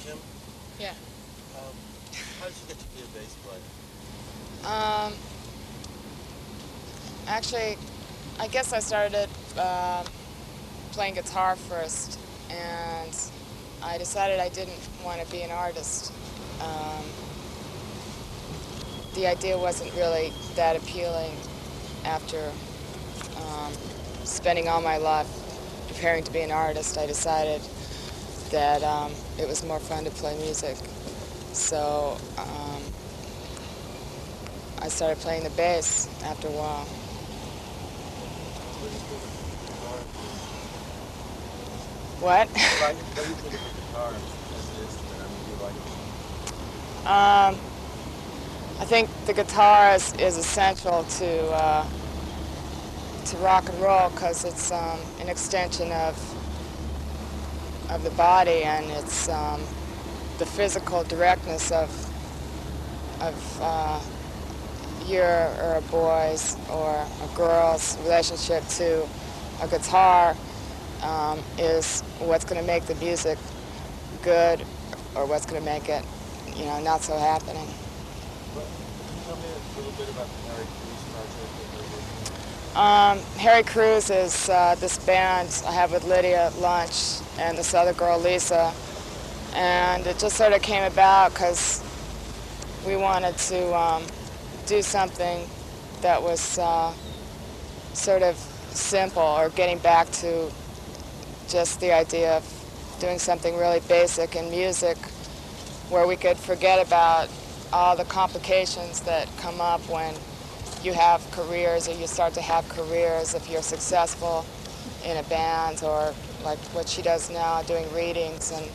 Kim, Yeah. how did you get to be a bass player? Um, Actually, I guess I started playing guitar first, and I decided I didn't want to be an artist. Um, the idea wasn't really that appealing after um, spending all my life preparing to be an artist. I decided that it was more fun to play music. So I started playing the bass after a while. What do you think of the guitar What? What do you think of the guitar as an instrument? I mean, do you like it? I think the guitar is essential to rock and roll because it's an extension of the body, and it's the physical directness of your or a boy's or a girl's relationship to a guitar is what's going to make the music good or what's going to make it, not so happening. But can you tell me a little bit about the Harry Cruz project that you're working on? Harry Cruz is this band I have with Lydia Lunch and this other girl, Lisa. And it just sort of came about because we wanted to do something that was sort of simple, or getting back to just the idea of doing something really basic in music where we could forget about all the complications that come up when you have careers, or you start to have careers if you're successful in a band, or like what she does now, doing readings. And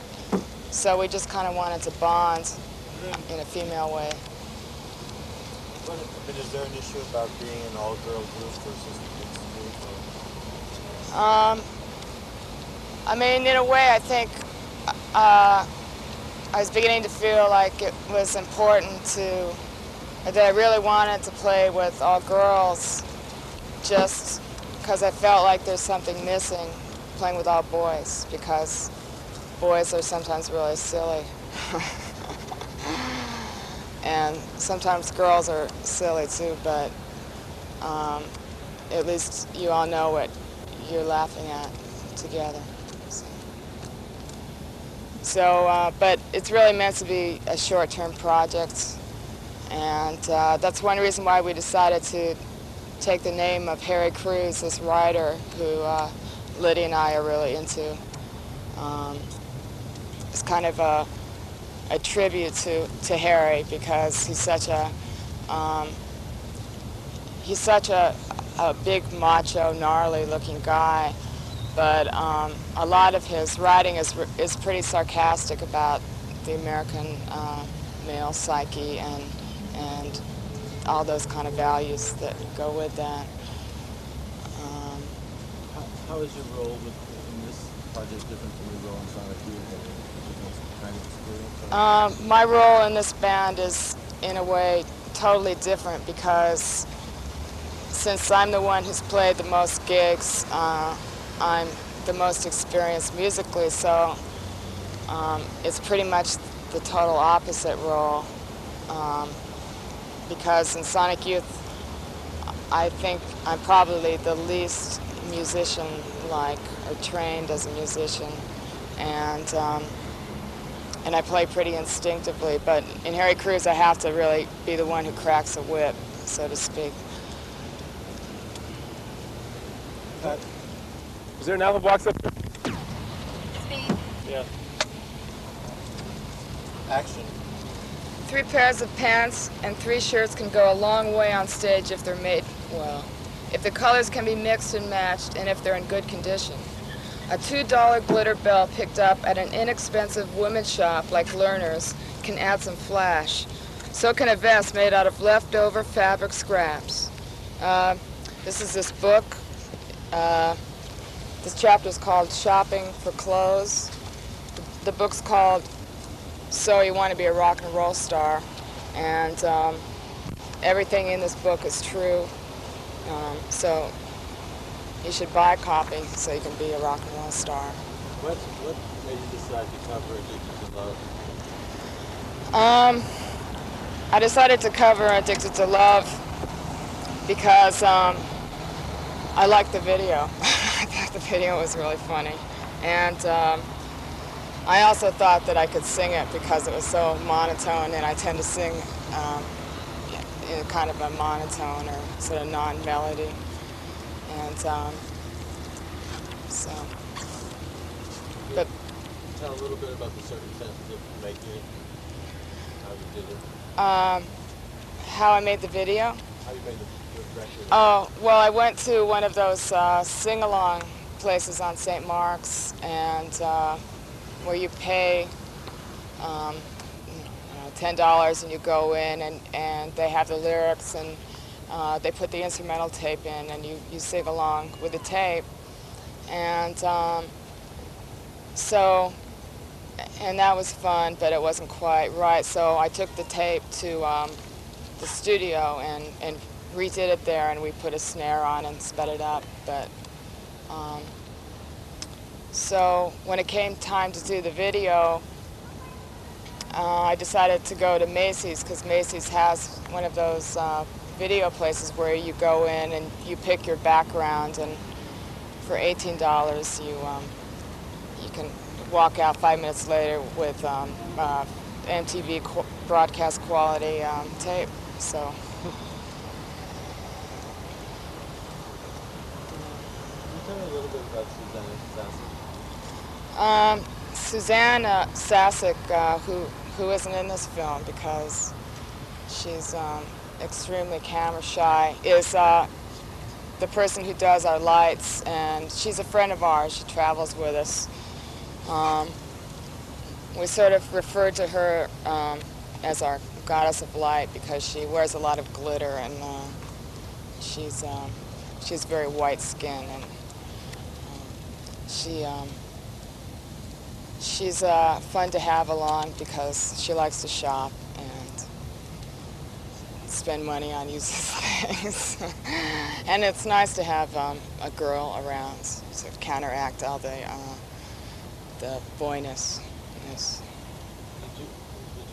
so we just kind of wanted to bond in a female way. What, I mean, is there an issue about being an all-girl group versus a mixed group? I mean, in a way, I think I was beginning to feel like it was important that I really wanted to play with all girls, just because I felt like there's something missing playing with all boys, because boys are sometimes really silly. And sometimes girls are silly too, but at least you all know what you're laughing at together. So, but it's really meant to be a short-term project, and that's one reason why we decided to take the name of Harry Cruz, this writer who Lydia and I are really into. It's kind of a tribute to Harry, because he's such a big, macho, gnarly-looking guy. But a lot of his writing is pretty sarcastic about the American male psyche and all those kind of values that go with that. How is your role in this project different from your role in Sonic Youth? Different kind of experience? My role in this band is, in a way, totally different, because since I'm the one who's played the most gigs, I'm the most experienced musically, so it's pretty much the total opposite role. Because in Sonic Youth, I think I'm probably the least musician-like, or trained as a musician, and I play pretty instinctively. But in Harry Cruz, I have to really be the one who cracks a whip, so to speak. Is there an album box up there? Speed. Yeah. Action. 3 pairs of pants and 3 shirts can go a long way on stage if they're made well, if the colors can be mixed and matched, and if they're in good condition. A $2 glitter bell picked up at an inexpensive women's shop like Lerner's can add some flash. So can a vest made out of leftover fabric scraps. This is this book. This chapter is called Shopping for Clothes. The book's called So You Want to Be a Rock and Roll Star, and everything in this book is true. So you should buy a copy so you can be a rock and roll star. What made you decide to cover Addicted to Love? I decided to cover Addicted to Love because I liked the video. I thought the video was really funny. And I also thought that I could sing it because it was so monotone, and I tend to sing in kind of a monotone or sort of non-melody. And so, but Tell a little bit about the circumstances of making it, how you did it, how I made the video? how you made the record. Oh, well, I went to one of those sing-along places on St. Mark's, and where you pay $10 and you go in, and they have the lyrics, and they put the instrumental tape in, and you sing along with the tape. And and that was fun, but it wasn't quite right. So I took the tape to the studio and redid it there, and we put a snare on and sped it up. But so when it came time to do the video, I decided to go to Macy's, because Macy's has one of those video places where you go in and you pick your background, and for $18 you can walk out 5 minutes later with MTV broadcast quality tape. So. Can you tell me a little bit about Susanna Sasek, who isn't in this film because she's extremely camera shy, is the person who does our lights, and she's a friend of ours. She travels with us. We sort of refer to her as our goddess of light because she wears a lot of glitter, and she's very white skinned, and she's fun to have along because she likes to shop and spend money on useless things. And it's nice to have a girl around to counteract all the boyness. Yes. Did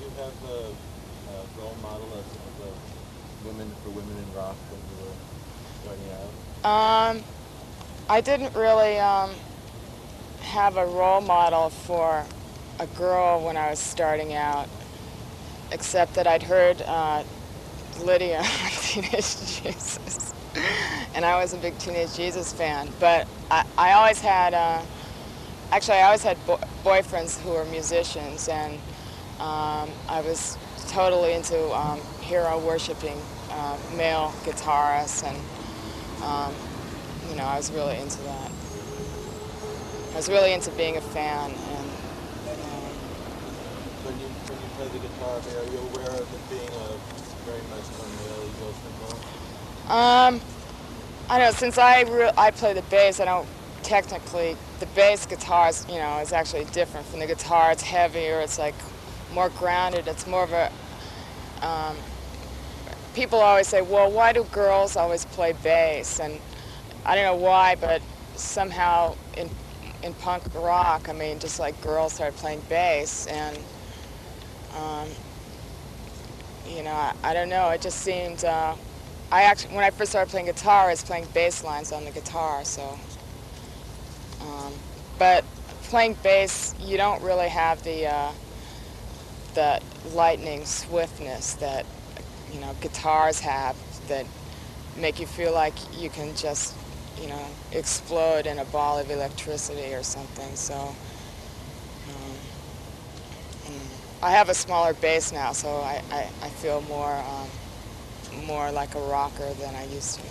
you have a role model of women in rock when you were starting out? I didn't really have a role model for a girl when I was starting out, except that I'd heard Lydia on Teenage Jesus, and I was a big Teenage Jesus fan. But I always had, actually, I always had boyfriends who were musicians, and I was totally into hero worshiping male guitarists, and you know, I was really into that. I was really into being a fan. And when you play the guitar, are you aware of it being a very much a male ego symbol? I don't know, since I play the bass, I don't technically, the bass guitar is, you know, is actually different from the guitar. It's heavier, it's like more grounded, it's more of a, people always say, well, why do girls always play bass? And I don't know why, but somehow in punk rock, I mean, just like girls started playing bass, and you know, I don't know, it just seemed, when I first started playing guitar, I was playing bass lines on the guitar, so, but playing bass, you don't really have the lightning swiftness that, you know, guitars have, that make you feel like you can just, you know, explode in a ball of electricity or something. So I have a smaller bass now, so I feel more like a rocker than I used to.